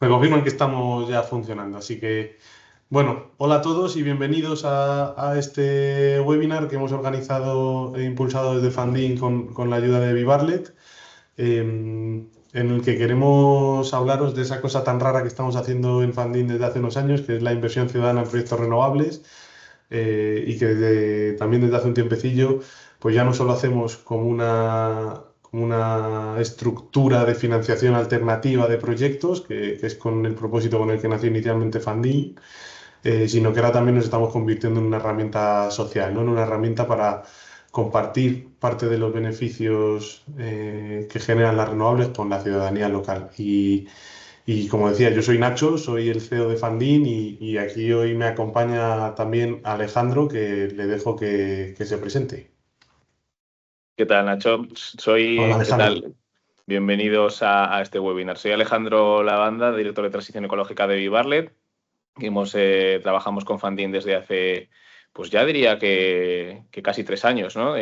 Me confirman que estamos ya funcionando. Así que, bueno, hola a todos y bienvenidos a este webinar que hemos organizado e impulsado desde Funding con la ayuda de Vivarlet, en el que queremos hablaros de esa cosa tan rara que estamos haciendo en Funding desde hace unos años, que es la inversión ciudadana en proyectos renovables, y que también desde hace un tiempecillo, pues ya no solo hacemos como una estructura de financiación alternativa de proyectos, que es con el propósito con el que nació inicialmente Funding, sino que ahora también nos estamos convirtiendo en una herramienta social, ¿no? En una herramienta para compartir parte de los beneficios que generan las renovables con la ciudadanía local. Y como decía, yo soy Nacho, soy el CEO de Fandin y aquí hoy me acompaña también Alejandro, que le dejo que se presente. ¿Qué tal, Nacho? Hola, ¿Qué Alejandro. tal? Bienvenidos a este webinar. Soy Alejandro Lavanda, director de Transición Ecológica de Vivarlet. Trabajamos con Funding desde hace, pues ya diría que casi 3 años, ¿no?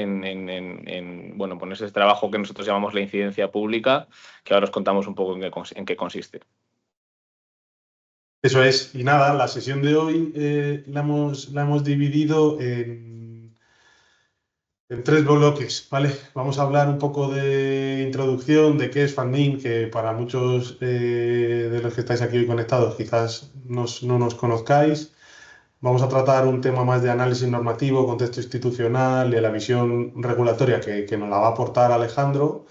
Bueno, pues ese trabajo que nosotros llamamos la incidencia pública, que ahora os contamos un poco en qué consiste. Eso es. Y nada, la sesión de hoy la hemos dividido en tres bloques, ¿vale? Vamos a hablar un poco de introducción, de qué es Funding, que para muchos de los que estáis aquí hoy conectados quizás no nos conozcáis. Vamos a tratar un tema más de análisis normativo, contexto institucional y la visión regulatoria que nos la va a aportar Alejandro.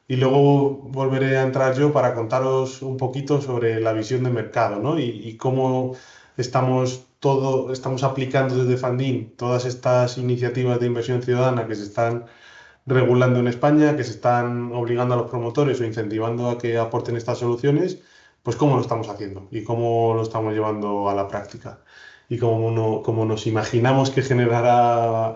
Y luego volveré a entrar yo para contaros un poquito sobre la visión de mercado, ¿no? Y cómo estamos aplicando desde Funding todas estas iniciativas de inversión ciudadana que se están regulando en España, que se están obligando a los promotores o incentivando a que aporten estas soluciones, pues cómo lo estamos haciendo y cómo lo estamos llevando a la práctica. Y como nos imaginamos que generará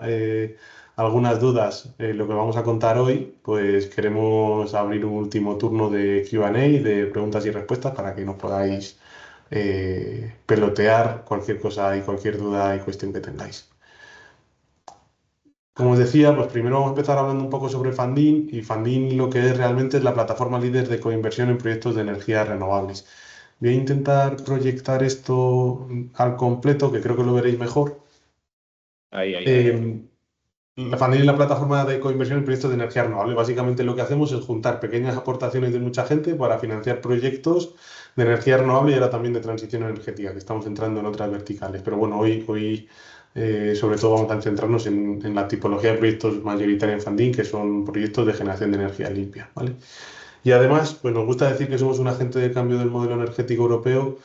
algunas dudas lo que vamos a contar hoy, pues queremos abrir un último turno de Q&A, de preguntas y respuestas, para que nos podáis pelotear cualquier cosa y cualquier duda y cuestión que tengáis. Como os decía, pues primero vamos a empezar hablando un poco sobre Funding, y Funding lo que es realmente es la plataforma líder de coinversión en proyectos de energías renovables. Voy a intentar proyectar esto al completo, que creo que lo veréis mejor. Ahí. Eh, la Funding es la plataforma de coinversión en proyectos de energía renovable. Básicamente lo que hacemos es juntar pequeñas aportaciones de mucha gente para financiar proyectos de energía renovable y ahora también de transición energética, que estamos entrando en otras verticales. Pero bueno, hoy sobre todo vamos a centrarnos en la tipología de proyectos mayoritaria en Funding, que son proyectos de generación de energía limpia, ¿vale? Y además, pues nos gusta decir que somos un agente de cambio del modelo energético europeo,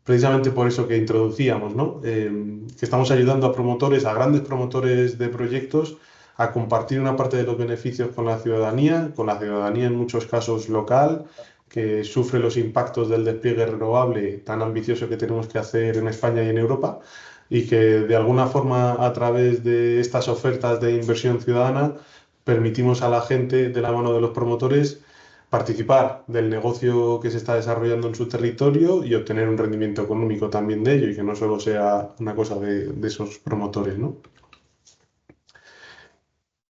precisamente por eso que introducíamos, ¿no? Que estamos ayudando a promotores, a grandes promotores de proyectos, a compartir una parte de los beneficios con la ciudadanía en muchos casos local, que sufre los impactos del despliegue renovable tan ambicioso que tenemos que hacer en España y en Europa, y que de alguna forma, a través de estas ofertas de inversión ciudadana, permitimos a la gente, de la mano de los promotores, participar del negocio que se está desarrollando en su territorio y obtener un rendimiento económico también de ello, y que no solo sea una cosa de esos promotores, ¿no?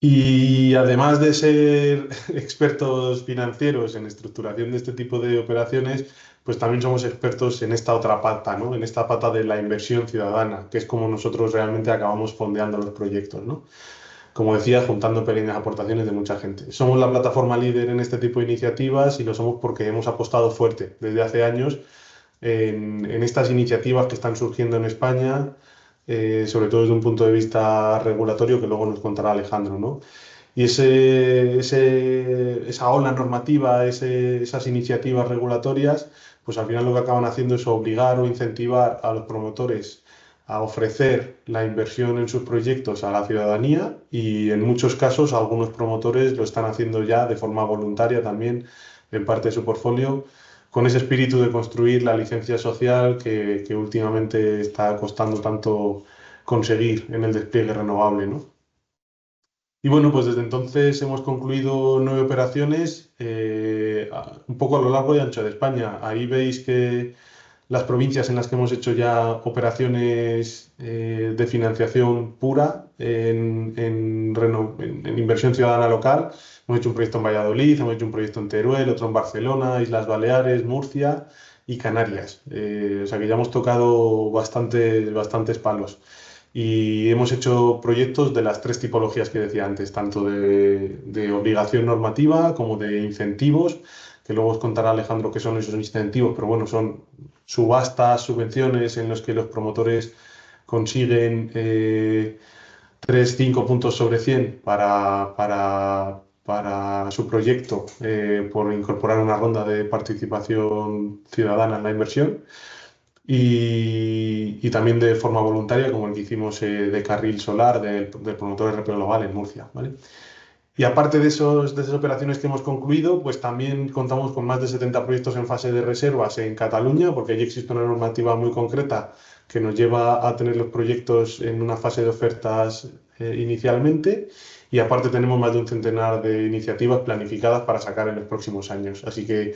Y además de ser expertos financieros en estructuración de este tipo de operaciones, pues también somos expertos en esta otra pata, ¿no? En esta pata de la inversión ciudadana, que es como nosotros realmente acabamos fondeando los proyectos, ¿no? Como decía, juntando pequeñas aportaciones de mucha gente. Somos la plataforma líder en este tipo de iniciativas, y lo somos porque hemos apostado fuerte desde hace años en estas iniciativas que están surgiendo en España, sobre todo desde un punto de vista regulatorio, que luego nos contará Alejandro, ¿no? Y esa ola normativa, esas iniciativas regulatorias, pues al final lo que acaban haciendo es obligar o incentivar a los promotores a ofrecer la inversión en sus proyectos a la ciudadanía, y en muchos casos algunos promotores lo están haciendo ya de forma voluntaria también en parte de su portfolio, con ese espíritu de construir la licencia social que últimamente está costando tanto conseguir en el despliegue renovable, ¿no? Y bueno, pues desde entonces hemos concluido 9 operaciones, un poco a lo largo y ancho de España. Ahí veis que las provincias en las que hemos hecho ya operaciones de financiación pura en inversión ciudadana local. Hemos hecho un proyecto en Valladolid, hemos hecho un proyecto en Teruel, otro en Barcelona, Islas Baleares, Murcia, y Canarias. O sea que ya hemos tocado bastantes palos. Y hemos hecho proyectos de las tres tipologías que decía antes, tanto de obligación normativa como de incentivos, que luego os contará Alejandro qué son esos incentivos, pero bueno, son subastas, subvenciones en los que los promotores consiguen 3, 5 puntos sobre 100 para su proyecto por incorporar una ronda de participación ciudadana en la inversión y también de forma voluntaria, como el que hicimos de Carril Solar del promotor RP Global en Murcia, ¿vale? Y aparte de esas operaciones que hemos concluido, pues también contamos con más de 70 proyectos en fase de reservas en Cataluña, porque allí existe una normativa muy concreta que nos lleva a tener los proyectos en una fase de ofertas inicialmente. Y aparte tenemos más de un centenar de iniciativas planificadas para sacar en los próximos años. Así que,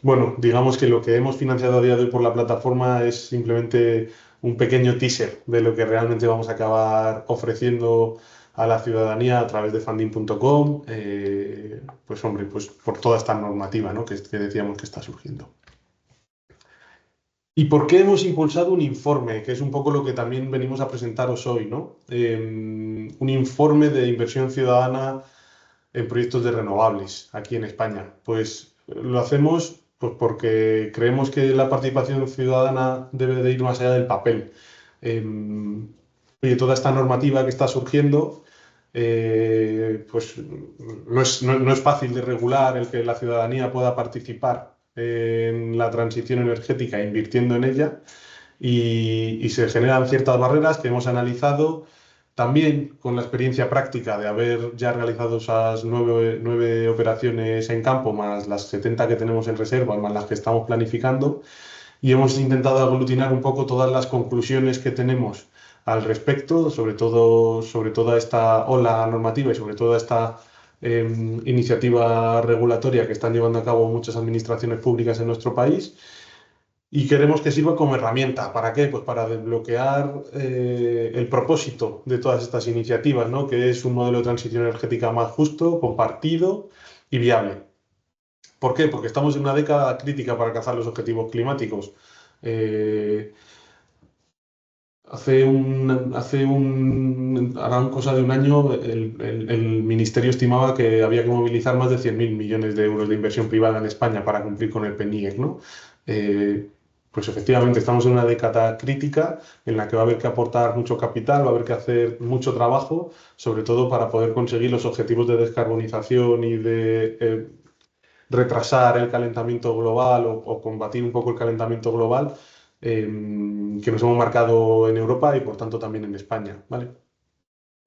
bueno, digamos que lo que hemos financiado a día de hoy por la plataforma es simplemente un pequeño teaser de lo que realmente vamos a acabar ofreciendo a la ciudadanía a través de funding.com, pues hombre, pues por toda esta normativa, ¿no? que decíamos que está surgiendo. ¿Y por qué hemos impulsado un informe? Que es un poco lo que también venimos a presentaros hoy, ¿no? Un informe de inversión ciudadana en proyectos de renovables aquí en España. Pues lo hacemos pues, porque creemos que la participación ciudadana debe de ir más allá del papel. Oye, toda esta normativa que está surgiendo, pues no es fácil de regular el que la ciudadanía pueda participar en la transición energética invirtiendo en ella y se generan ciertas barreras que hemos analizado también con la experiencia práctica de haber ya realizado esas 9 operaciones en campo, más las 70 que tenemos en reserva, más las que estamos planificando, y hemos intentado aglutinar un poco todas las conclusiones que tenemos al respecto, sobre toda esta ola normativa y sobre toda esta iniciativa regulatoria que están llevando a cabo muchas administraciones públicas en nuestro país y queremos que sirva como herramienta. ¿Para qué? Pues para desbloquear el propósito de todas estas iniciativas, ¿no? Que es un modelo de transición energética más justo, compartido y viable. ¿Por qué? Porque estamos en una década crítica para alcanzar los objetivos climáticos. Eh, hará una cosa de un año, el Ministerio estimaba que había que movilizar más de 100.000 millones de euros de inversión privada en España para cumplir con el PNIEC, ¿no? Eh, pues efectivamente estamos en una década crítica en la que va a haber que aportar mucho capital, va a haber que hacer mucho trabajo, sobre todo para poder conseguir los objetivos de descarbonización y de retrasar el calentamiento global o combatir un poco el calentamiento global que nos hemos marcado en Europa y por tanto también en España, ¿vale?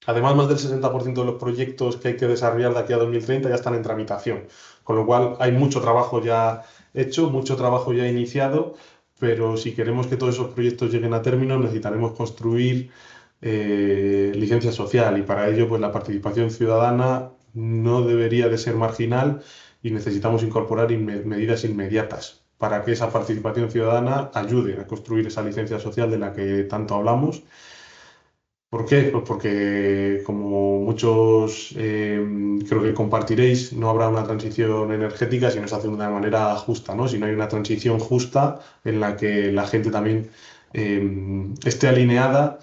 Además, más del 60% de los proyectos que hay que desarrollar de aquí a 2030 ya están en tramitación, con lo cual hay mucho trabajo ya hecho, mucho trabajo ya iniciado, pero si queremos que todos esos proyectos lleguen a término necesitaremos construir licencia social y para ello pues la participación ciudadana no debería de ser marginal y necesitamos incorporar medidas inmediatas para que esa participación ciudadana ayude a construir esa licencia social de la que tanto hablamos. ¿Por qué? Pues porque, como muchos creo que compartiréis, no habrá una transición energética si no se hace de una manera justa, ¿no? Si no hay una transición justa en la que la gente también esté alineada,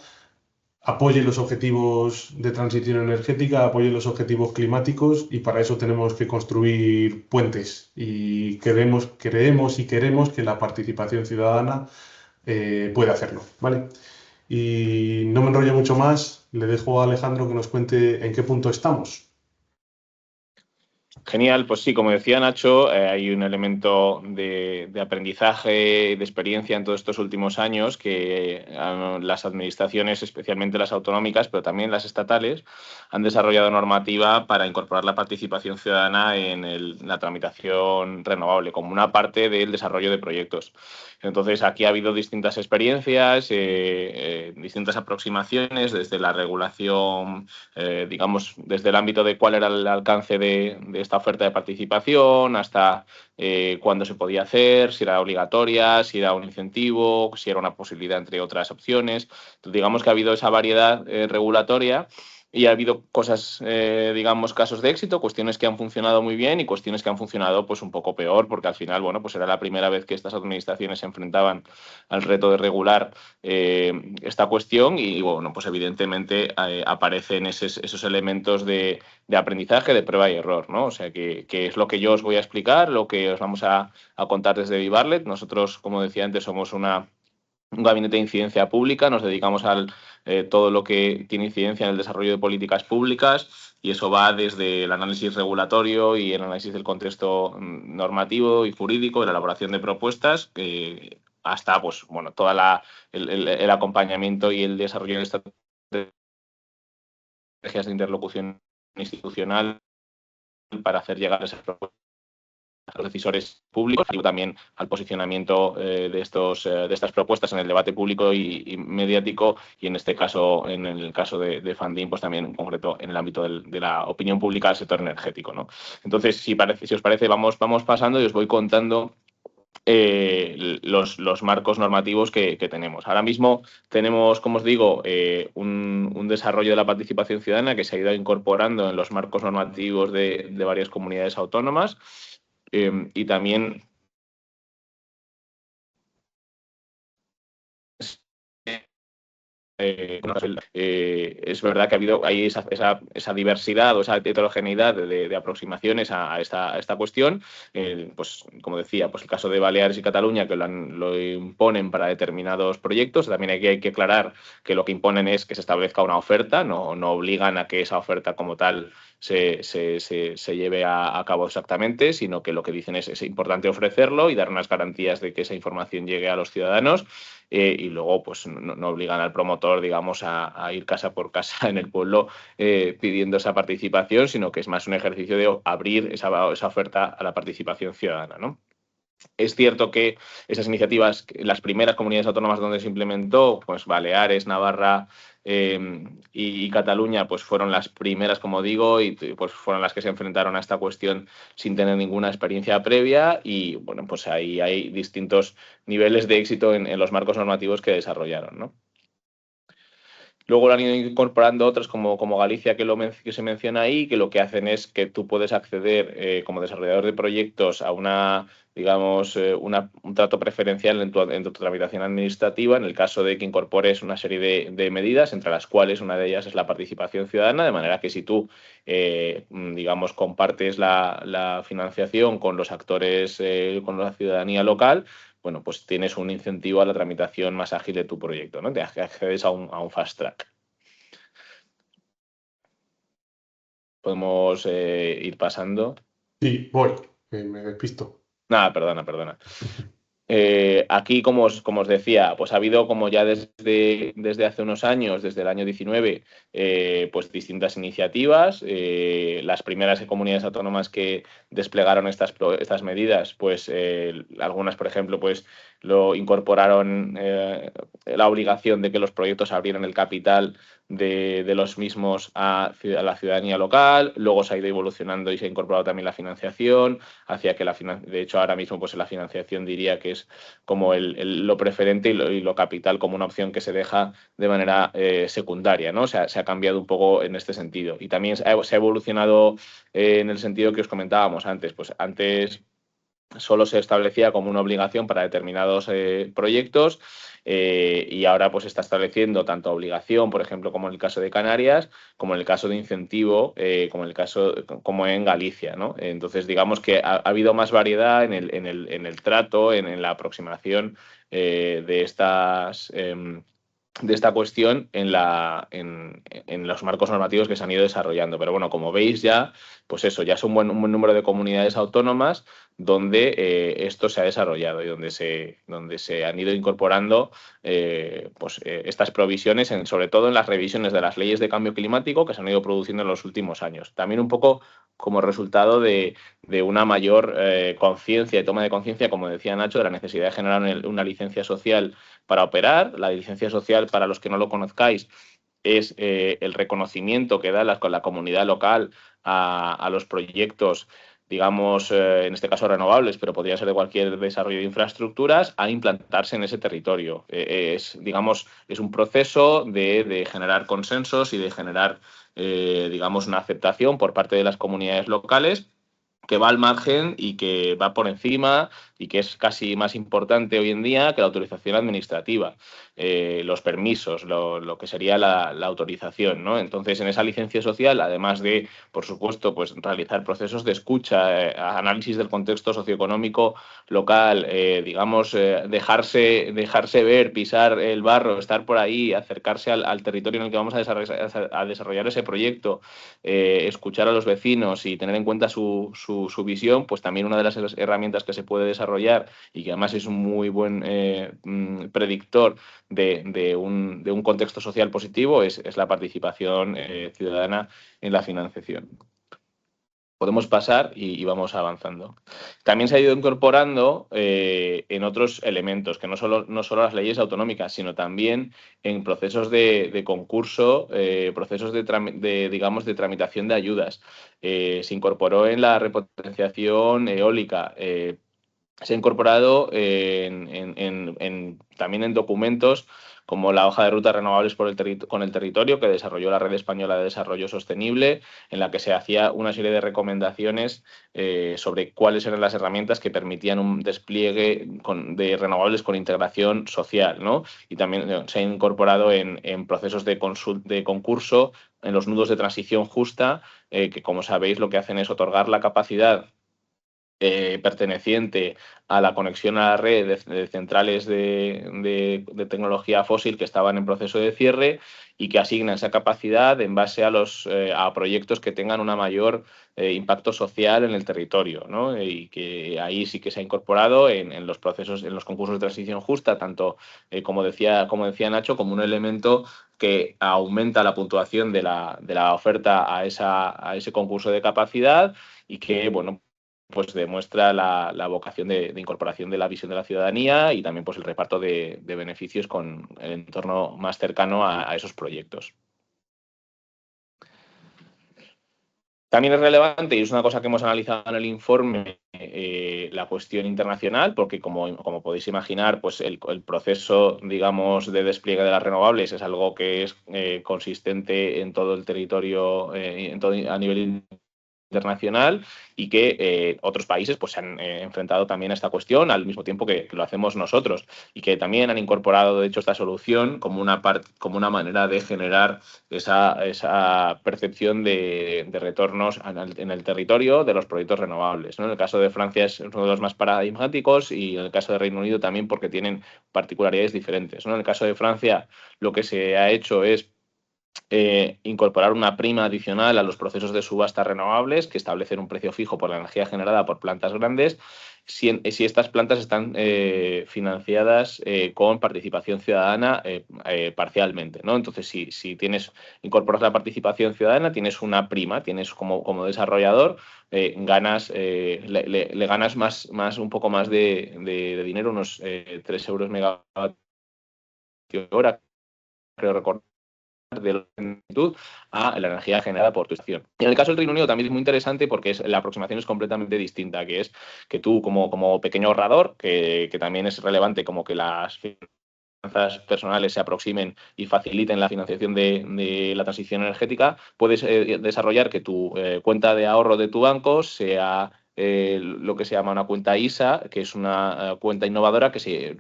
apoye los objetivos de transición energética, apoye los objetivos climáticos y para eso tenemos que construir puentes y creemos y queremos que la participación ciudadana puede hacerlo, ¿vale? Y no me enrollo mucho más, le dejo a Alejandro que nos cuente en qué punto estamos. Genial, pues sí, como decía Nacho, hay un elemento de aprendizaje y de experiencia en todos estos últimos años que las administraciones, especialmente las autonómicas, pero también las estatales, han desarrollado normativa para incorporar la participación ciudadana en la tramitación renovable como una parte del desarrollo de proyectos. Entonces, aquí ha habido distintas experiencias, distintas aproximaciones desde la regulación, digamos, desde el ámbito de cuál era el alcance de esta oferta de participación hasta cuándo se podía hacer, si era obligatoria, si era un incentivo, si era una posibilidad entre otras opciones. Entonces, digamos que ha habido esa variedad regulatoria y ha habido cosas, digamos, casos de éxito, cuestiones que han funcionado muy bien y cuestiones que han funcionado pues un poco peor, porque al final, bueno, pues era la primera vez que estas administraciones se enfrentaban al reto de regular esta cuestión y, bueno, pues evidentemente aparecen esos elementos de aprendizaje, de prueba y error, ¿no? O sea, que es lo que yo os voy a explicar, lo que os vamos a contar desde Vivarlet. Nosotros, como decía antes, somos un gabinete de incidencia pública, nos dedicamos a todo lo que tiene incidencia en el desarrollo de políticas públicas y eso va desde el análisis regulatorio y el análisis del contexto normativo y jurídico, de la elaboración de propuestas, hasta pues, bueno, toda el acompañamiento y el desarrollo de estrategias de interlocución institucional para hacer llegar esas propuestas a los decisores públicos y también al posicionamiento de estas propuestas en el debate público y mediático y en este caso, en el caso de Funding, pues también en concreto en el ámbito de la opinión pública del sector energético, ¿no? Entonces, si os parece, vamos pasando y os voy contando los marcos normativos que tenemos. Ahora mismo tenemos, como os digo, un desarrollo de la participación ciudadana que se ha ido incorporando en los marcos normativos de varias comunidades autónomas. Y también es verdad que ha habido ahí esa diversidad o esa heterogeneidad de aproximaciones a esta cuestión. Pues, como decía, pues el caso de Baleares y Cataluña, que lo imponen para determinados proyectos. También hay que aclarar que lo que imponen es que se establezca una oferta, no obligan a que esa oferta como tal se lleve a cabo exactamente, sino que lo que dicen es importante ofrecerlo y dar unas garantías de que esa información llegue a los ciudadanos. Y luego pues no obligan al promotor, digamos, a ir casa por casa en el pueblo pidiendo esa participación, sino que es más un ejercicio de abrir esa oferta a la participación ciudadana, ¿no? Es cierto que esas iniciativas, las primeras comunidades autónomas donde se implementó, pues Baleares, Navarra y Cataluña, pues fueron las primeras, como digo, y pues fueron las que se enfrentaron a esta cuestión sin tener ninguna experiencia previa y, bueno, pues ahí hay distintos niveles de éxito en los marcos normativos que desarrollaron, ¿no? Luego lo han ido incorporando otras como Galicia, que se menciona ahí, que lo que hacen es que tú puedes acceder como desarrollador de proyectos a digamos, un trato preferencial en tu tramitación administrativa en el caso de que incorpores una serie de medidas, entre las cuales una de ellas es la participación ciudadana, de manera que si tú, digamos, compartes la financiación con los actores, con la ciudadanía local, bueno, pues tienes un incentivo a la tramitación más ágil de tu proyecto, ¿no? Te accedes a un fast track. Podemos ir pasando. Sí, voy, que me despisto. Nada, perdona. Aquí, como os decía, pues ha habido como ya desde hace unos años, desde el año 19, pues distintas iniciativas. Las primeras comunidades autónomas que desplegaron estas medidas, pues algunas, por ejemplo, pues lo incorporaron la obligación de que los proyectos abrieran el capital de los mismos a la ciudadanía local. Luego se ha ido evolucionando y se ha incorporado también la financiación, hacia que de hecho ahora mismo pues la financiación diría que es como lo preferente y lo capital como una opción que se deja de manera secundaria, ¿no? O sea, se ha cambiado un poco en este sentido. Y también se ha evolucionado en el sentido que os comentábamos antes. Pues antes solo se establecía como una obligación para determinados proyectos y ahora pues se está estableciendo tanto obligación, por ejemplo, como en el caso de Canarias, como en el caso de incentivo, como en Galicia, ¿no? Entonces, digamos que ha habido más variedad en el trato, en la aproximación de esta cuestión en los marcos normativos que se han ido desarrollando. Pero bueno, como veis ya, pues eso, ya es un buen número de comunidades autónomas donde esto se ha desarrollado y donde se han ido incorporando estas provisiones, sobre todo en las revisiones de las leyes de cambio climático que se han ido produciendo en los últimos años. También un poco como resultado de una mayor conciencia y toma de conciencia, como decía Nacho, de la necesidad de generar una licencia social para operar. La licencia social, para los que no lo conozcáis, es el reconocimiento que da la comunidad local a los proyectos digamos, en este caso renovables, pero podría ser de cualquier desarrollo de infraestructuras, a implantarse en ese territorio. Digamos, es un proceso de generar consensos y de generar, digamos, una aceptación por parte de las comunidades locales, que va al margen y que va por encima y que es casi más importante hoy en día que la autorización administrativa, los permisos, lo que sería la autorización, ¿no? Entonces, en esa licencia social, además de, por supuesto, pues realizar procesos de escucha, análisis del contexto socioeconómico local, digamos, dejarse ver, pisar el barro, estar por ahí, acercarse al territorio en el que vamos a desarrollar ese proyecto, escuchar a los vecinos y tener en cuenta su visión, pues también una de las herramientas que se puede desarrollar y que además es un muy buen predictor de un contexto social positivo es la participación ciudadana en la financiación. Podemos pasar y vamos avanzando. También se ha ido incorporando en otros elementos, que no solo las leyes autonómicas, sino también en procesos de concurso, procesos digamos, de tramitación de ayudas. Se incorporó en la repotenciación eólica. Se ha incorporado también en documentos como la hoja de ruta renovables con el territorio que desarrolló la Red Española de Desarrollo Sostenible, en la que se hacía una serie de recomendaciones sobre cuáles eran las herramientas que permitían un despliegue de renovables con integración social, ¿no? Y también se ha incorporado en procesos de concurso en los nudos de transición justa, que como sabéis lo que hacen es otorgar la capacidad perteneciente a la conexión a la red de centrales de tecnología fósil que estaban en proceso de cierre y que asignan esa capacidad en base a proyectos que tengan un mayor impacto social en el territorio, ¿no? Y que ahí sí que se ha incorporado en los procesos, en los concursos de transición justa, tanto como decía Nacho, como un elemento que aumenta la puntuación de la oferta a ese concurso de capacidad y que, bueno, pues demuestra la vocación de incorporación de la visión de la ciudadanía y también pues el reparto de beneficios con el entorno más cercano a esos proyectos. También es relevante, y es una cosa que hemos analizado en el informe, la cuestión internacional, porque como podéis imaginar, pues el proceso, digamos, de despliegue de las renovables es algo que es consistente en todo el territorio, a nivel internacional y que otros países pues se han enfrentado también a esta cuestión al mismo tiempo que lo hacemos nosotros y que también han incorporado de hecho esta solución como una manera de generar esa percepción de retornos en el territorio de los proyectos renovables, ¿no? En el caso de Francia es uno de los más paradigmáticos y en el caso de Reino Unido también porque tienen particularidades diferentes, ¿no? En el caso de Francia lo que se ha hecho es incorporar una prima adicional a los procesos de subasta renovables que establecen un precio fijo por la energía generada por plantas grandes si estas plantas están financiadas con participación ciudadana parcialmente, ¿no? Entonces, si incorporas la participación ciudadana, tienes una prima, tienes como desarrollador, le ganas un poco más de dinero, unos 3 euros megavatio hora, creo recordar, de la magnitud a la energía generada por tu estación. En el caso del Reino Unido también es muy interesante porque la aproximación es completamente distinta, que es que tú como pequeño ahorrador, que también es relevante como que las finanzas personales se aproximen y faciliten la financiación de la transición energética, puedes desarrollar que tu cuenta de ahorro de tu banco sea lo que se llama una cuenta ISA, que es una cuenta innovadora que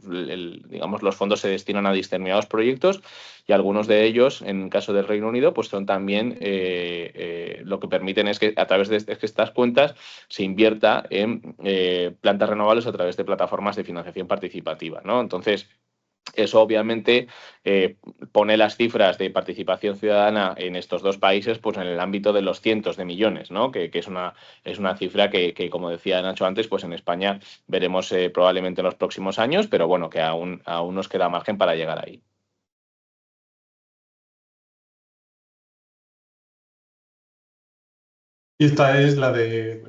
digamos, los fondos se destinan a determinados proyectos y algunos de ellos, en el caso del Reino Unido, pues son también lo que permiten es que a través de estas cuentas se invierta en plantas renovables a través de plataformas de financiación participativa, ¿no? Entonces, eso obviamente pone las cifras de participación ciudadana en estos dos países pues en el ámbito de los cientos de millones, ¿no? Que es una cifra que, como decía Nacho antes, pues en España veremos probablemente en los próximos años, pero bueno, que aún nos queda margen para llegar ahí. Y esta es la que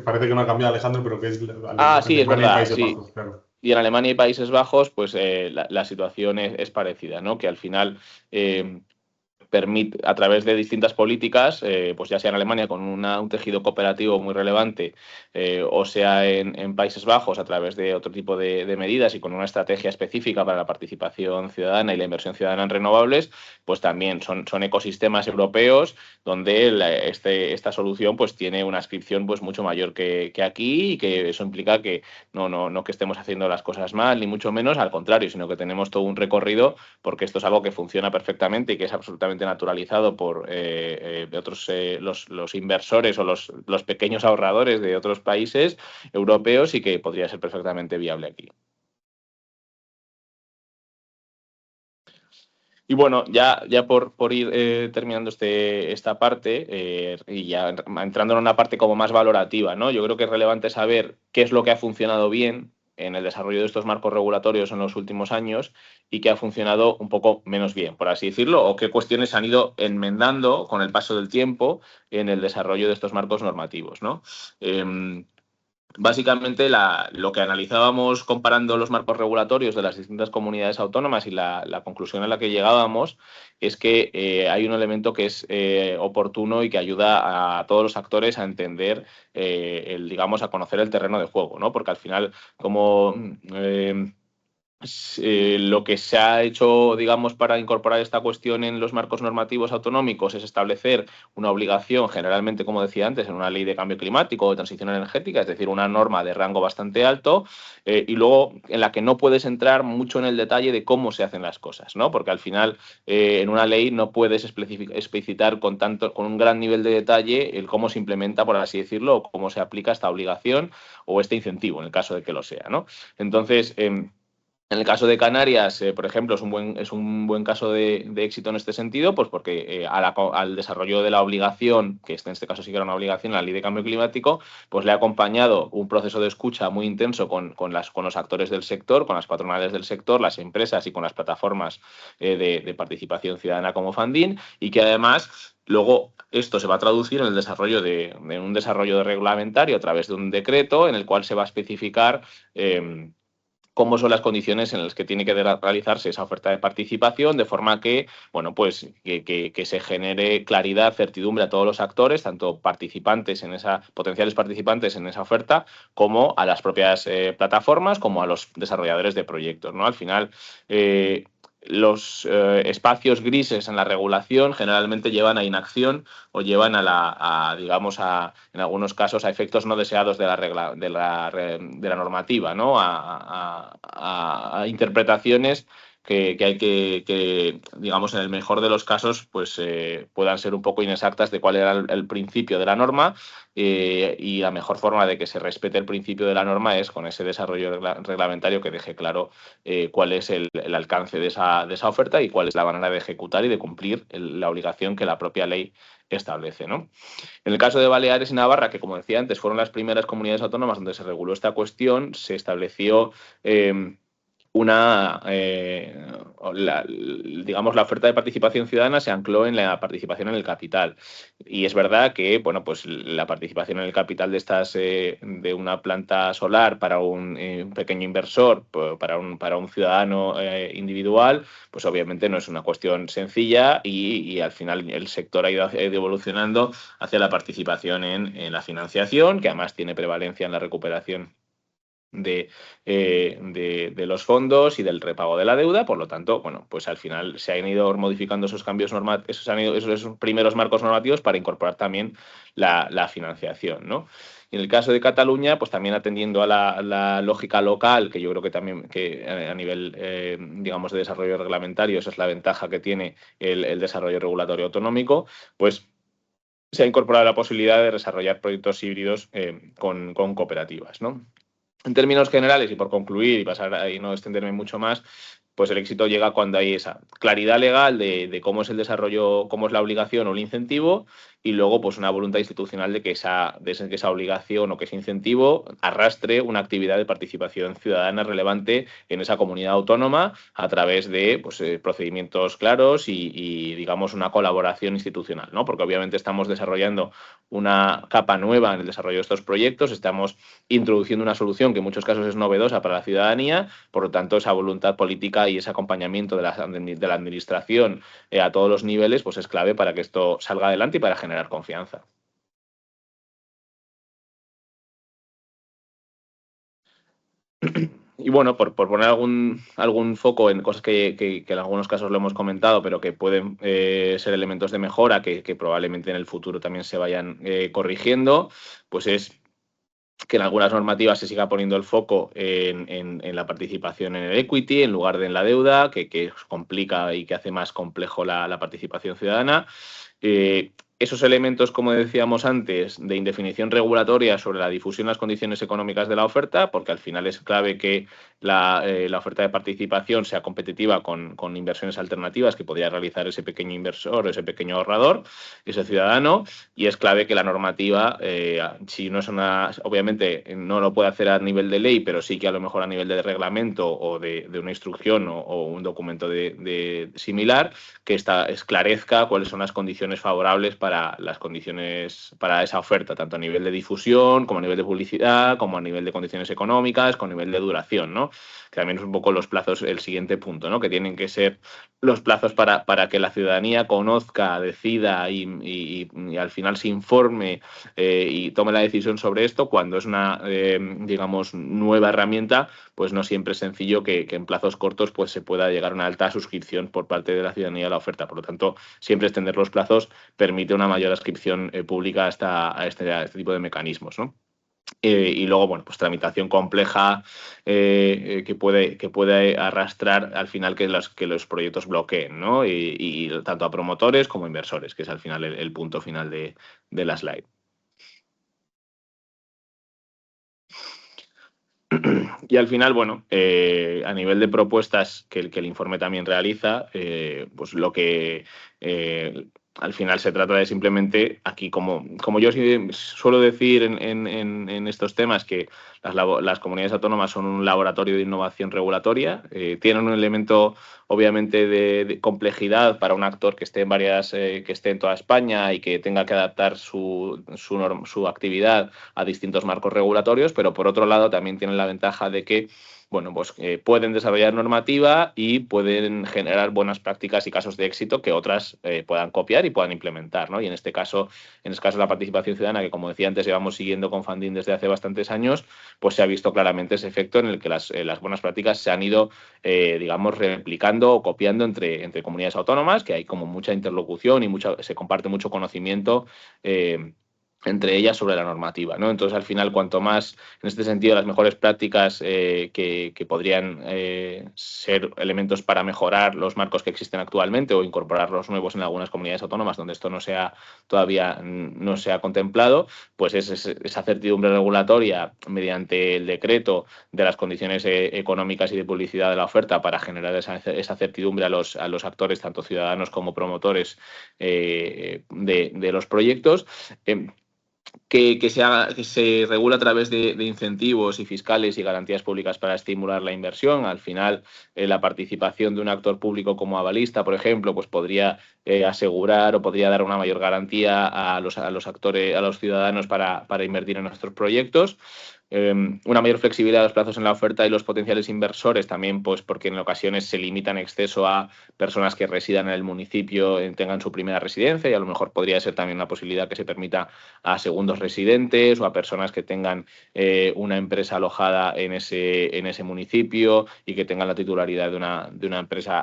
parece que no ha cambiado Alejandro, pero que es Sí, es Alemania y verdad, Países sí. Bajos, claro. Y en Alemania y Países Bajos, pues la situación es parecida, ¿no? Que al final permite, a través de distintas políticas, pues ya sea en Alemania con un tejido cooperativo muy relevante, o sea en Países Bajos a través de otro tipo de medidas y con una estrategia específica para la participación ciudadana y la inversión ciudadana en renovables, pues también son ecosistemas europeos donde esta solución pues tiene una ascripción pues mucho mayor que aquí, y que eso implica que no que estemos haciendo las cosas mal, ni mucho menos, al contrario, sino que tenemos todo un recorrido, porque esto es algo que funciona perfectamente y que es absolutamente naturalizado por de otros los inversores o los pequeños ahorradores de otros países europeos, y que podría ser perfectamente viable aquí. Y bueno, ya por ir terminando esta parte, y ya entrando en una parte como más valorativa, ¿no? Yo creo que es relevante saber qué es lo que ha funcionado bien en el desarrollo de estos marcos regulatorios en los últimos años y qué ha funcionado un poco menos bien, por así decirlo, o qué cuestiones se han ido enmendando con el paso del tiempo en el desarrollo de estos marcos normativos, ¿no? Básicamente, lo que analizábamos comparando los marcos regulatorios de las distintas comunidades autónomas, y la conclusión a la que llegábamos es que hay un elemento que es oportuno y que ayuda a todos los actores a entender, digamos, a conocer el terreno de juego, ¿no? Porque al final, como lo que se ha hecho, digamos, para incorporar esta cuestión en los marcos normativos autonómicos es establecer una obligación, generalmente, como decía antes, en una ley de cambio climático o de transición energética, es decir, una norma de rango bastante alto, y luego en la que no puedes entrar mucho en el detalle de cómo se hacen las cosas, ¿no? Porque al final, en una ley no puedes explicitar con un gran nivel de detalle el cómo se implementa, por así decirlo, o cómo se aplica esta obligación o este incentivo, en el caso de que lo sea, ¿no? Entonces, en el caso de Canarias, por ejemplo, es un buen caso de éxito en este sentido, pues porque al desarrollo de la obligación, que en este caso sí que era una obligación, la ley de cambio climático, pues le ha acompañado un proceso de escucha muy intenso con los actores del sector, con las patronales del sector, las empresas y con las plataformas de participación ciudadana como Funding, y que además luego esto se va a traducir en el desarrollo de un desarrollo reglamentario a través de un decreto en el cual se va a especificar cómo son las condiciones en las que tiene que realizarse esa oferta de participación, de forma que, bueno, pues que se genere claridad, certidumbre a todos los actores, tanto potenciales participantes en esa oferta, como a las propias plataformas, como a los desarrolladores de proyectos, ¿no? Al final, los espacios grises en la regulación generalmente llevan a inacción o llevan digamos, en algunos casos, a efectos no deseados de la normativa, ¿no? A interpretaciones que, digamos, en el mejor de los casos, pues puedan ser un poco inexactas de cuál era el principio de la norma, y la mejor forma de que se respete el principio de la norma es con ese desarrollo reglamentario que deje claro cuál es el alcance de esa oferta y cuál es la manera de ejecutar y de cumplir la obligación que la propia ley establece, ¿no? En el caso de Baleares y Navarra, que como decía antes fueron las primeras comunidades autónomas donde se reguló esta cuestión, se estableció digamos, la oferta de participación ciudadana se ancló en la participación en el capital. Y es verdad que, bueno, pues la participación en el capital de una planta solar para un pequeño inversor, para un ciudadano individual, pues obviamente no es una cuestión sencilla, y al final el sector ha ido evolucionando hacia la participación en la financiación, que además tiene prevalencia en la recuperación de los fondos y del repago de la deuda. Por lo tanto, bueno, pues al final se han ido modificando esos cambios esos primeros marcos normativos para incorporar también la financiación, ¿no? Y en el caso de Cataluña, pues también atendiendo a la lógica local, que yo creo que también a nivel, digamos, de desarrollo reglamentario, esa es la ventaja que tiene el desarrollo regulatorio autonómico, pues se ha incorporado la posibilidad de desarrollar proyectos híbridos con cooperativas, ¿no? En términos generales, y por concluir y pasar ahí, no extenderme mucho más, pues el éxito llega cuando hay esa claridad legal de cómo es el desarrollo, cómo es la obligación o el incentivo, y luego pues una voluntad institucional de que esa obligación o que ese incentivo arrastre una actividad de participación ciudadana relevante en esa comunidad autónoma a través de pues, procedimientos claros y, digamos, una colaboración institucional, ¿no? Porque obviamente estamos desarrollando una capa nueva en el desarrollo de estos proyectos, estamos introduciendo una solución que en muchos casos es novedosa para la ciudadanía, por lo tanto esa voluntad política y ese acompañamiento de la administración a todos los niveles pues es clave para que esto salga adelante y para generar confianza. Y bueno, por poner algún foco en cosas que en algunos casos lo hemos comentado, pero que pueden ser elementos de mejora que probablemente en el futuro también se vayan corrigiendo, pues es que en algunas normativas se siga poniendo el foco en la participación en el equity en lugar de en la deuda, que complica y que hace más complejo la participación ciudadana. Esos elementos, como decíamos antes, de indefinición regulatoria sobre la difusión de las condiciones económicas de la oferta, porque al final es clave que la oferta de participación sea competitiva con inversiones alternativas que podría realizar ese pequeño inversor, ese pequeño ahorrador, ese ciudadano, y es clave que la normativa, si no es obviamente no lo puede hacer a nivel de ley, pero sí que a lo mejor a nivel de reglamento o de una instrucción o un documento de similar, que esclarezca cuáles son las condiciones favorables para esa oferta, tanto a nivel de difusión, como a nivel de publicidad, como a nivel de condiciones económicas, con nivel de duración, ¿no? Que también es un poco los plazos, el siguiente punto, ¿no? Que tienen que ser los plazos para que la ciudadanía conozca, decida y al final se informe y tome la decisión sobre esto cuando es una, digamos, nueva herramienta, pues no siempre es sencillo que en plazos cortos pues se pueda llegar a una alta suscripción por parte de la ciudadanía a la oferta. Por lo tanto, siempre extender los plazos permite una mayor adscripción pública a este tipo de mecanismos, ¿no? Y luego, bueno, pues tramitación compleja que puede arrastrar al final que los proyectos bloqueen, ¿no? Y tanto a promotores como a inversores, que es al final el punto final de la slide. Y al final, bueno, a nivel de propuestas que el informe también realiza, pues lo que al final se trata de simplemente, aquí como yo suelo decir en estos temas, que las comunidades autónomas son un laboratorio de innovación regulatoria, tienen un elemento obviamente de complejidad para un actor que esté que esté en toda España y que tenga que adaptar su actividad a distintos marcos regulatorios, pero por otro lado también tienen la ventaja de que bueno, pues pueden desarrollar normativa y pueden generar buenas prácticas y casos de éxito que otras puedan copiar y puedan implementar, ¿no? Y en este caso la participación ciudadana, que como decía antes llevamos siguiendo con Funding desde hace bastantes años, pues se ha visto claramente ese efecto en el que las buenas prácticas se han ido, digamos, replicando o copiando entre comunidades autónomas, que hay como mucha interlocución y se comparte mucho conocimiento entre ellas sobre la normativa, ¿no? Entonces, al final, cuanto más, en este sentido, las mejores prácticas que podrían ser elementos para mejorar los marcos que existen actualmente o incorporar los nuevos en algunas comunidades autónomas donde esto todavía no se ha contemplado, pues esa certidumbre regulatoria mediante el decreto de las condiciones económicas y de publicidad de la oferta para generar esa certidumbre a los actores, tanto ciudadanos como promotores de los proyectos. Que se regula a través de incentivos y fiscales y garantías públicas para estimular la inversión. Al final, la participación de un actor público como Avalista, por ejemplo, pues podría asegurar o podría dar una mayor garantía a los actores, a los ciudadanos para invertir en nuestros proyectos. Una mayor flexibilidad de los plazos en la oferta y los potenciales inversores también, pues porque en ocasiones se limitan en exceso a personas que residan en el municipio, tengan su primera residencia, y a lo mejor podría ser también una posibilidad que se permita a segundos residentes o a personas que tengan una empresa alojada en ese municipio y que tengan la titularidad de una empresa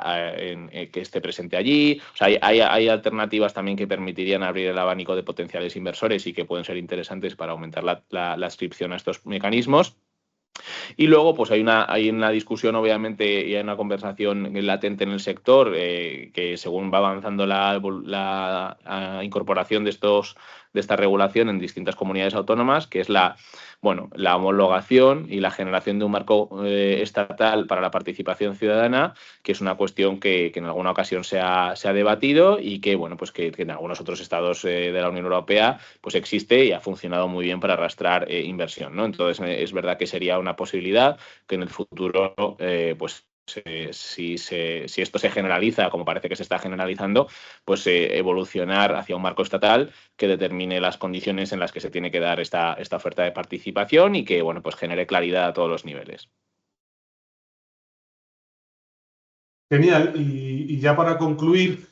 que esté presente allí. O sea, hay alternativas también que permitirían abrir el abanico de potenciales inversores y que pueden ser interesantes para aumentar la adscripción a estos mecanismos. Y luego, pues hay una discusión, obviamente, y hay una conversación latente en el sector que según va avanzando la incorporación de esta regulación en distintas comunidades autónomas, que es la homologación y la generación de un marco estatal para la participación ciudadana, que es una cuestión que en alguna ocasión se ha debatido y que, pues que en algunos otros estados de la Unión Europea pues existe y ha funcionado muy bien para arrastrar inversión, ¿no? Entonces, es verdad que sería una posibilidad que en el futuro, si esto se generaliza, como parece que se está generalizando, pues evolucionar hacia un marco estatal que determine las condiciones en las que se tiene que dar esta oferta de participación y que, pues genere claridad a todos los niveles. Genial. Y ya para concluir,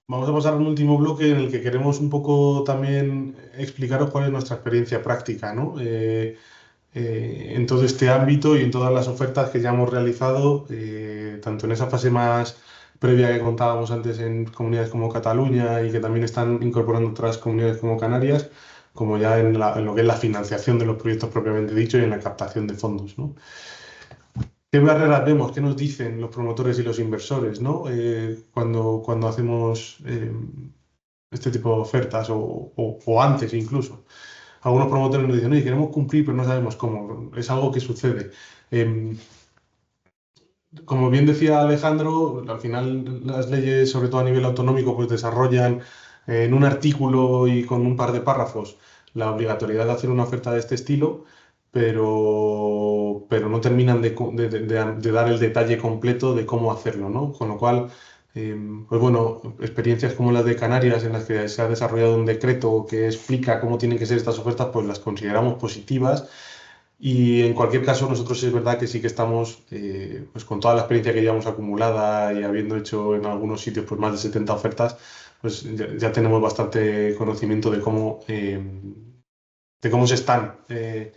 vamos a pasar a un último bloque en el que queremos un poco también explicaros cuál es nuestra experiencia práctica, ¿no? En todo este ámbito y en todas las ofertas que ya hemos realizado, tanto en esa fase más previa que contábamos antes en comunidades como Cataluña y que también están incorporando otras comunidades como Canarias, como ya en lo que es la financiación de los proyectos propiamente dicho y en la captación de fondos, ¿no? ¿Qué barreras vemos? ¿Qué nos dicen los promotores y los inversores, ¿no? Cuando hacemos este tipo de ofertas o antes incluso? Algunos promotores nos dicen, oye, queremos cumplir, pero no sabemos cómo. Es algo que sucede. Eh, Como bien decía Alejandro, al final las leyes, sobre todo a nivel autonómico, pues desarrollan en un artículo y con un par de párrafos la obligatoriedad de hacer una oferta de este estilo, pero no terminan de dar el detalle completo de cómo hacerlo, ¿no? Con lo cual, pues bueno, experiencias como las de Canarias, en las que se ha desarrollado un decreto que explica cómo tienen que ser estas ofertas, pues las consideramos positivas y en cualquier caso, nosotros es verdad que sí que estamos, pues con toda la experiencia que llevamos acumulada y habiendo hecho en algunos sitios pues más de 70 ofertas, pues ya tenemos bastante conocimiento de cómo se están eh,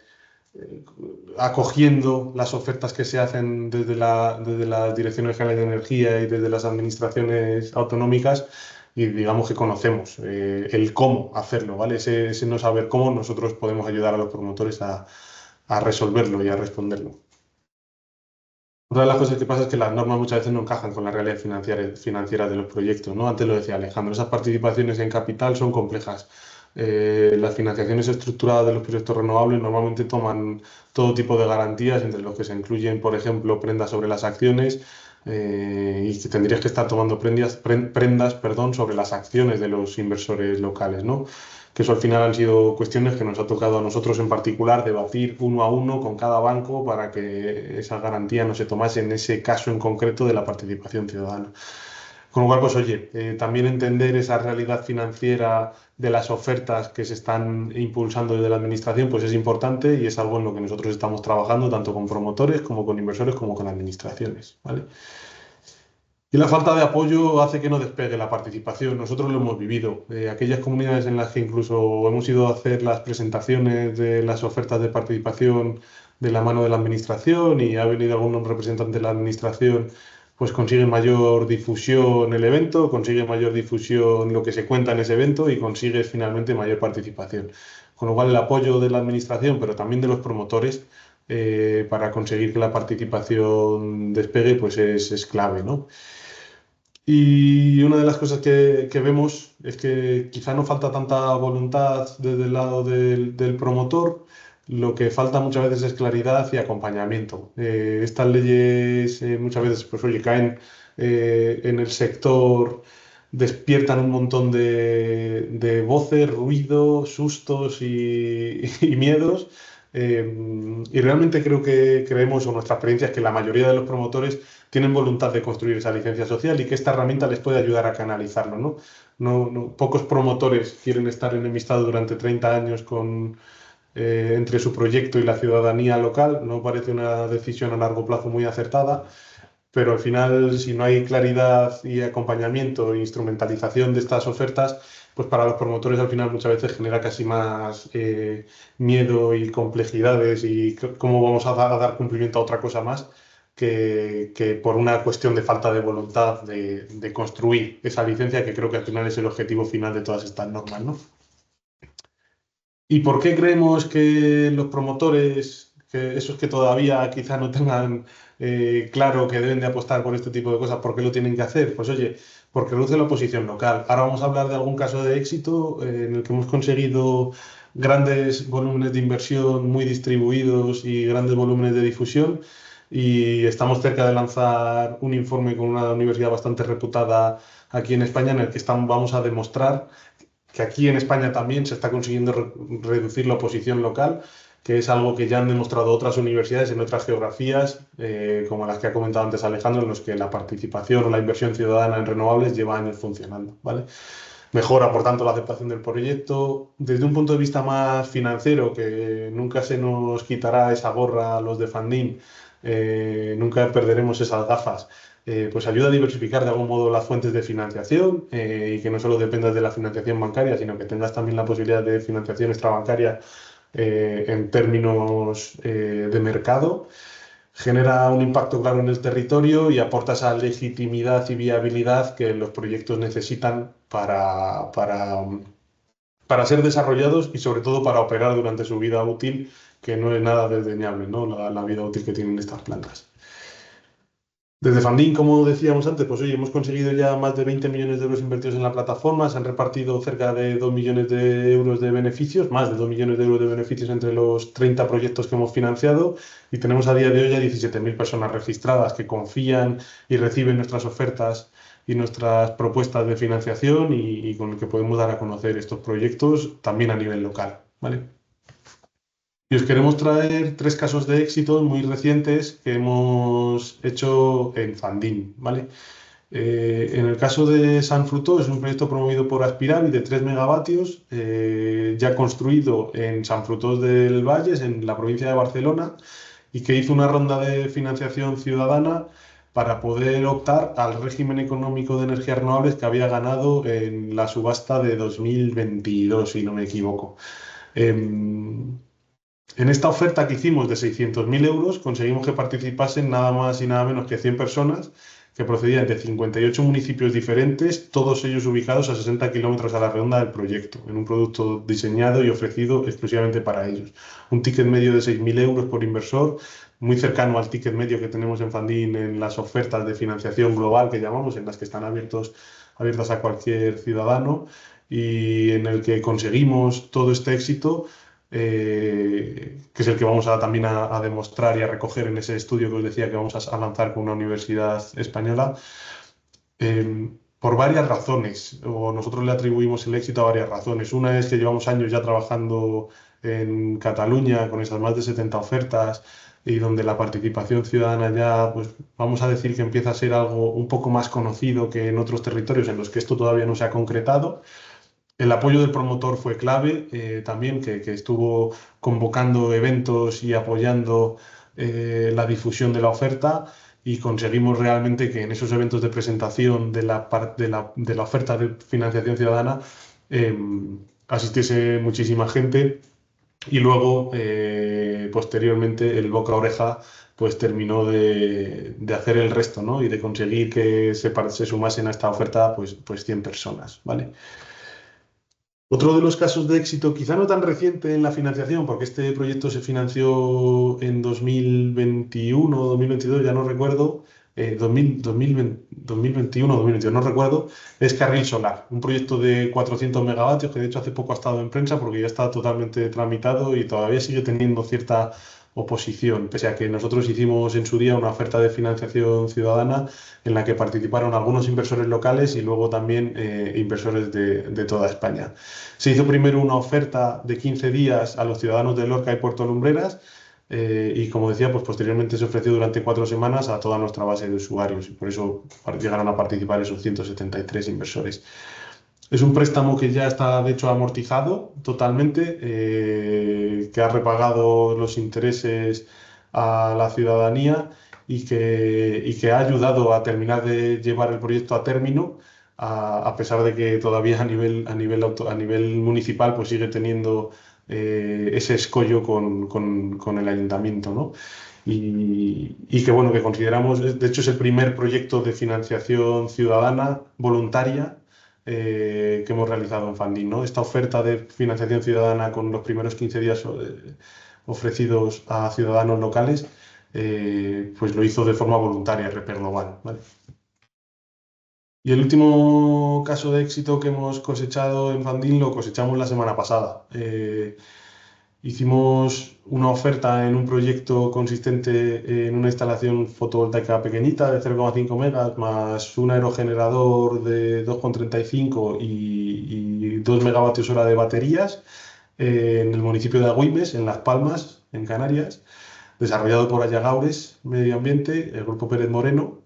acogiendo las ofertas que se hacen desde las direcciones generales de energía y desde las administraciones autonómicas. Y digamos que conocemos el cómo hacerlo, ¿vale? Ese no saber cómo nosotros podemos ayudar a los promotores a resolverlo y a responderlo. Otra de las cosas que pasa es que las normas muchas veces no encajan con la realidad financiera de los proyectos, ¿no? Antes lo decía Alejandro, esas participaciones en capital son complejas. Las financiaciones estructuradas de los proyectos renovables normalmente toman todo tipo de garantías, entre los que se incluyen, por ejemplo, prendas sobre las acciones, y que tendrías que estar tomando prendas, perdón, sobre las acciones de los inversores locales, ¿no? Que eso al final han sido cuestiones que nos ha tocado a nosotros en particular debatir uno a uno con cada banco para que esa garantía no se tomase en ese caso en concreto de la participación ciudadana. Con lo cual, pues oye, también entender esa realidad financiera de las ofertas que se están impulsando desde la administración, pues es importante y es algo en lo que nosotros estamos trabajando tanto con promotores como con inversores como con administraciones, ¿vale? Y la falta de apoyo hace que no despegue la participación. Nosotros lo hemos vivido. Aquellas comunidades en las que incluso hemos ido a hacer las presentaciones de las ofertas de participación de la mano de la administración y ha venido algún representante de la administración, pues consigue mayor difusión el evento, consigue mayor difusión lo que se cuenta en ese evento y consigue finalmente mayor participación. Con lo cual el apoyo de la administración, pero también de los promotores, para conseguir que la participación despegue, pues es clave, ¿no? Y una de las cosas que vemos es que quizá no falta tanta voluntad desde el lado del promotor, lo que falta muchas veces es claridad y acompañamiento. Estas leyes muchas veces, pues oye, caen en el sector, despiertan un montón de voces, ruido, sustos y miedos. Y realmente creo que creemos, o nuestra experiencia es que la mayoría de los promotores tienen voluntad de construir esa licencia social y que esta herramienta les puede ayudar a canalizarlo, ¿no? Pocos promotores quieren estar enemistados durante 30 años entre su proyecto y la ciudadanía local. No parece una decisión a largo plazo muy acertada, pero al final, si no hay claridad y acompañamiento e instrumentalización de estas ofertas, pues para los promotores al final muchas veces genera casi más miedo y complejidades y cómo vamos a dar cumplimiento a otra cosa más que por una cuestión de falta de voluntad de construir esa licencia, que creo que al final es el objetivo final de todas estas normas, ¿no? ¿Y por qué creemos que los promotores que esos que todavía quizá no tengan claro que deben de apostar por este tipo de cosas, ¿por qué lo tienen que hacer? Pues oye, porque reduce la oposición local. Ahora vamos a hablar de algún caso de éxito en el que hemos conseguido grandes volúmenes de inversión muy distribuidos y grandes volúmenes de difusión. Y estamos cerca de lanzar un informe con una universidad bastante reputada aquí en España en el que vamos a demostrar que aquí en España también se está consiguiendo reducir la oposición local, que es algo que ya han demostrado otras universidades en otras geografías, como las que ha comentado antes Alejandro, en los que la participación o la inversión ciudadana en renovables lleva años funcionando, ¿vale? Mejora, por tanto, la aceptación del proyecto. Desde un punto de vista más financiero, que nunca se nos quitará esa gorra a los de Funding, nunca perderemos esas gafas, pues ayuda a diversificar de algún modo las fuentes de financiación y que no solo dependas de la financiación bancaria, sino que tengas también la posibilidad de financiación extrabancaria en términos de mercado. Genera un impacto claro en el territorio y aporta esa legitimidad y viabilidad que los proyectos necesitan para ser desarrollados y sobre todo para operar durante su vida útil, que no es nada desdeñable, ¿no? La vida útil que tienen estas plantas. Desde Funding, como decíamos antes, pues hoy hemos conseguido ya más de 20 millones de euros invertidos en la plataforma, se han repartido cerca de 2 millones de euros de beneficios, más de 2 millones de euros de beneficios entre los 30 proyectos que hemos financiado y tenemos a día de hoy ya 17.000 personas registradas que confían y reciben nuestras ofertas y nuestras propuestas de financiación y con el que podemos dar a conocer estos proyectos también a nivel local, ¿vale? Y os queremos traer tres casos de éxito muy recientes que hemos hecho en Fandín, ¿vale? En el caso de San Fruto es un proyecto promovido por Aspiravi de 3 megavatios, ya construido en San Frutos del Valles, en la provincia de Barcelona, y que hizo una ronda de financiación ciudadana para poder optar al régimen económico de energías renovables que había ganado en la subasta de 2022, si no me equivoco. Em, en esta oferta que hicimos de 600.000 euros, conseguimos que participasen nada más y nada menos que 100 personas que procedían de 58 municipios diferentes, todos ellos ubicados a 60 kilómetros a la redonda del proyecto, en un producto diseñado y ofrecido exclusivamente para ellos. Un ticket medio de 6.000 euros por inversor, muy cercano al ticket medio que tenemos en Fandín en las ofertas de financiación global que llamamos, en las que están abiertas a cualquier ciudadano y en el que conseguimos todo este éxito que es el que vamos también a demostrar y a recoger en ese estudio que os decía que vamos a lanzar con una universidad española, por varias razones, o nosotros le atribuimos el éxito a varias razones. Una es que llevamos años ya trabajando en Cataluña con esas más de 70 ofertas y donde la participación ciudadana ya, pues vamos a decir que empieza a ser algo un poco más conocido que en otros territorios en los que esto todavía no se ha concretado. El apoyo del promotor fue clave también, que estuvo convocando eventos y apoyando la difusión de la oferta y conseguimos realmente que en esos eventos de presentación de la oferta de financiación ciudadana eh, asistiese muchísima gente y luego, posteriormente, el boca a oreja pues terminó de hacer el resto, ¿no? Y de conseguir que se sumasen a esta oferta pues 100 personas, ¿vale? Otro de los casos de éxito, quizá no tan reciente en la financiación, porque este proyecto se financió en 2021 o 2022, ya no recuerdo, 2021 o 2022, no recuerdo, es Carril Solar, un proyecto de 400 megavatios que de hecho hace poco ha estado en prensa porque ya está totalmente tramitado y todavía sigue teniendo cierta oposición, pese a que nosotros hicimos en su día una oferta de financiación ciudadana en la que participaron algunos inversores locales y luego también inversores de toda España. Se hizo primero una oferta de 15 días a los ciudadanos de Lorca y Puerto Lumbreras y, como decía, pues posteriormente se ofreció durante 4 semanas a toda nuestra base de usuarios y por eso llegaron a participar esos 173 inversores. Es un préstamo que ya está, de hecho, amortizado totalmente, que ha repagado los intereses a la ciudadanía y que ha ayudado a terminar de llevar el proyecto a término, a pesar de que todavía a nivel municipal pues sigue teniendo ese escollo con el ayuntamiento, ¿no? Y que bueno, que consideramos, de hecho es el primer proyecto de financiación ciudadana voluntaria que hemos realizado en Funding, ¿no? Esta oferta de financiación ciudadana con los primeros 15 días ofrecidos a ciudadanos locales, pues lo hizo de forma voluntaria RP Global, ¿vale? Y el último caso de éxito que hemos cosechado en Fandín lo cosechamos la semana pasada. Hicimos una oferta en un proyecto consistente en una instalación fotovoltaica pequeñita de 0,5 megas más un aerogenerador de 2,35 y 2 megavatios hora de baterías en el municipio de Agüimes, en Las Palmas, en Canarias, desarrollado por Ayagaures Medio Ambiente, el Grupo Pérez Moreno.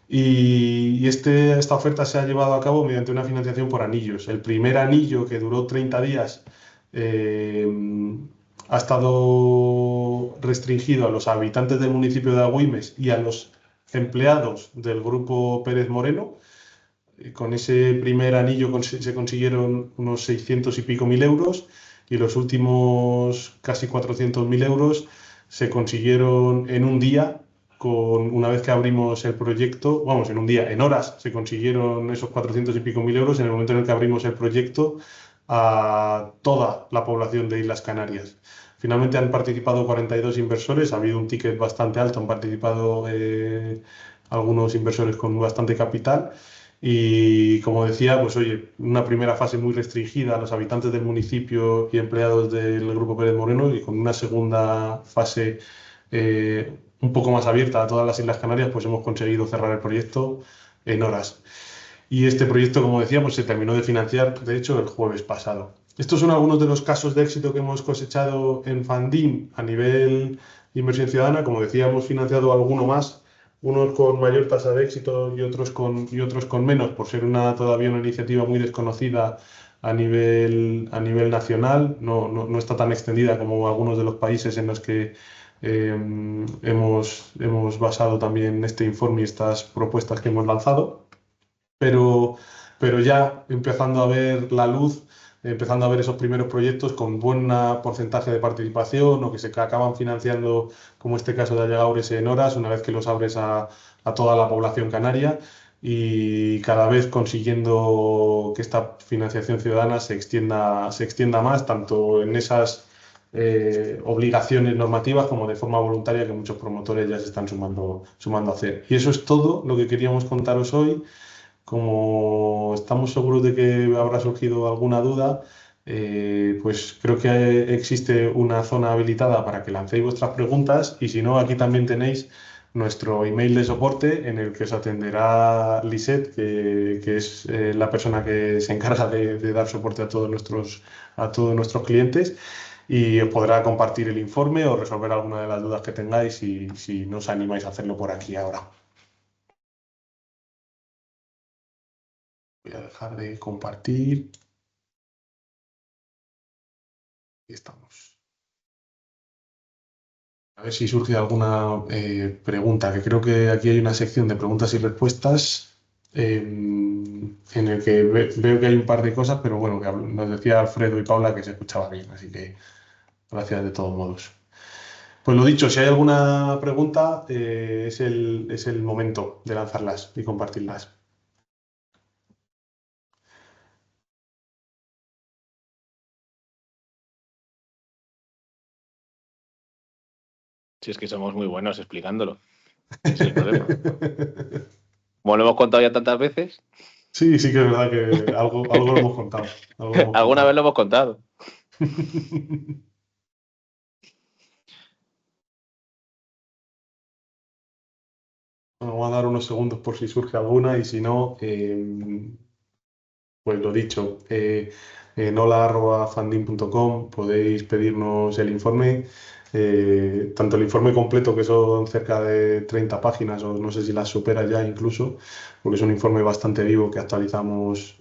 Y esta oferta se ha llevado a cabo mediante una financiación por anillos. El primer anillo, que duró 30 días, eh, ha estado restringido a los habitantes del municipio de Agüimes y a los empleados del grupo Pérez Moreno. Con ese primer anillo se consiguieron unos 600 y pico mil euros y los últimos casi 400.000 euros se consiguieron en un día. Una vez que abrimos el proyecto, vamos, en un día, en horas, se consiguieron esos 400 y pico mil euros en el momento en el que abrimos el proyecto a toda la población de Islas Canarias. Finalmente han participado 42 inversores, ha habido un ticket bastante alto, han participado algunos inversores con bastante capital y, como decía, pues oye, una primera fase muy restringida a los habitantes del municipio y empleados del Grupo Pérez Moreno, y con una segunda fase un poco más abierta a todas las Islas Canarias, pues hemos conseguido cerrar el proyecto en horas. Y este proyecto, como decía, pues se terminó de financiar, de hecho, el jueves pasado. Estos son algunos de los casos de éxito que hemos cosechado en Fandín a nivel de inversión ciudadana. Como decía, hemos financiado alguno más, unos con mayor tasa de éxito y otros con menos, por ser todavía una iniciativa muy desconocida a nivel nacional. No está tan extendida como algunos de los países en los que hemos basado también este informe y estas propuestas que hemos lanzado, pero ya empezando a ver la luz, empezando a ver esos primeros proyectos con buen porcentaje de participación o que se acaban financiando, como este caso de Ayagaures en horas, una vez que los abres a toda la población canaria, y cada vez consiguiendo que esta financiación ciudadana se extienda más, tanto en esas obligaciones normativas como de forma voluntaria, que muchos promotores ya se están sumando a hacer. Y eso es todo lo que queríamos contaros hoy. Como estamos seguros de que habrá surgido alguna duda, pues creo que existe una zona habilitada para que lancéis vuestras preguntas, y si no, aquí también tenéis nuestro email de soporte en el que os atenderá Lisette, que es la persona que se encarga de dar soporte a todos nuestros clientes, y os podrá compartir el informe o resolver alguna de las dudas que tengáis si no os animáis a hacerlo por aquí ahora. Voy a dejar de compartir. Aquí estamos. A ver si surge alguna pregunta, que creo que aquí hay una sección de preguntas y respuestas en el que veo que hay un par de cosas, pero bueno, que nos decía Alfredo y Paula que se escuchaba bien, así que gracias de todos modos. Pues lo dicho, si hay alguna pregunta, es el momento de lanzarlas y compartirlas. Si es que somos muy buenos explicándolo. Ese es el problema. Como lo hemos contado ya tantas veces. Sí, sí que es verdad que algo lo hemos contado. Alguna vez lo hemos contado. Bueno, vamos a dar unos segundos por si surge alguna, y si no, pues lo dicho, en hola@fandin.com podéis pedirnos el informe, tanto el informe completo, que son cerca de 30 páginas, o no sé si las supera ya incluso, porque es un informe bastante vivo que actualizamos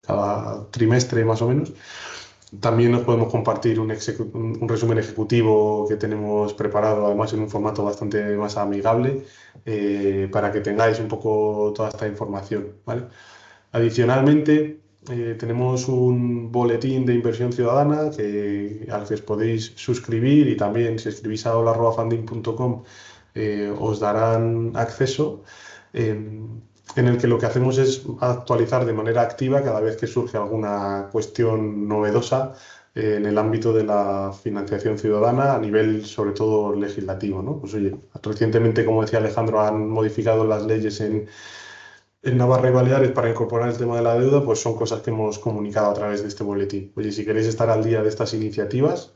cada trimestre más o menos. También nos podemos compartir un resumen ejecutivo que tenemos preparado, además en un formato bastante más amigable, para que tengáis un poco toda esta información, ¿vale? Adicionalmente, tenemos un boletín de inversión ciudadana al que os podéis suscribir, y también, si escribís a hola@funding.com, os darán acceso, en el que lo que hacemos es actualizar de manera activa cada vez que surge alguna cuestión novedosa en el ámbito de la financiación ciudadana a nivel, sobre todo, legislativo, ¿no? Pues oye, recientemente, como decía Alejandro, han modificado las leyes en Navarra y Baleares para incorporar el tema de la deuda, pues son cosas que hemos comunicado a través de este boletín. Oye, si queréis estar al día de estas iniciativas,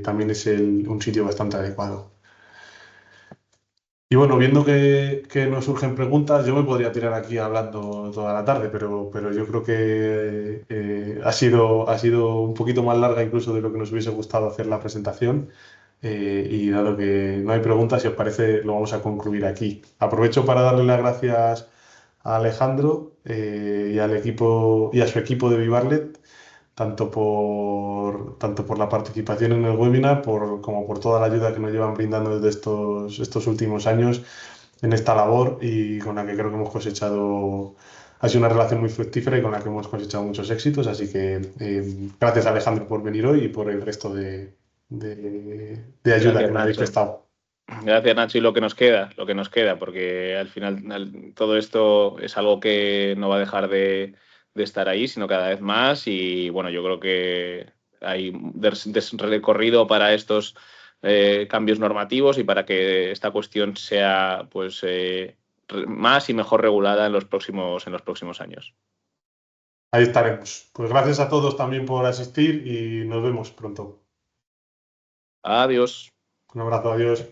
también es un sitio bastante adecuado. Y bueno, viendo que nos surgen preguntas, yo me podría tirar aquí hablando toda la tarde, pero yo creo que ha sido un poquito más larga incluso de lo que nos hubiese gustado hacer la presentación. Y dado que no hay preguntas, si os parece, lo vamos a concluir aquí. Aprovecho para darle las gracias a Alejandro y al equipo y a su equipo de Vivarlet, tanto por la participación en el webinar como por toda la ayuda que nos llevan brindando desde estos últimos años en esta labor y con la que creo que hemos cosechado, ha sido una relación muy fructífera y con la que hemos cosechado muchos éxitos. Así que gracias, Alejandro, por venir hoy y por el resto de ayuda Gracias, que me habéis Nacho. prestado. Gracias, Nacho, y lo que nos queda, porque al final todo esto es algo que no va a dejar de estar ahí, sino cada vez más. Y bueno, yo creo que hay recorrido para estos cambios normativos y para que esta cuestión sea pues más y mejor regulada en los próximos años. Ahí estaremos. Pues gracias a todos también por asistir y nos vemos pronto. Adiós. Un abrazo, adiós.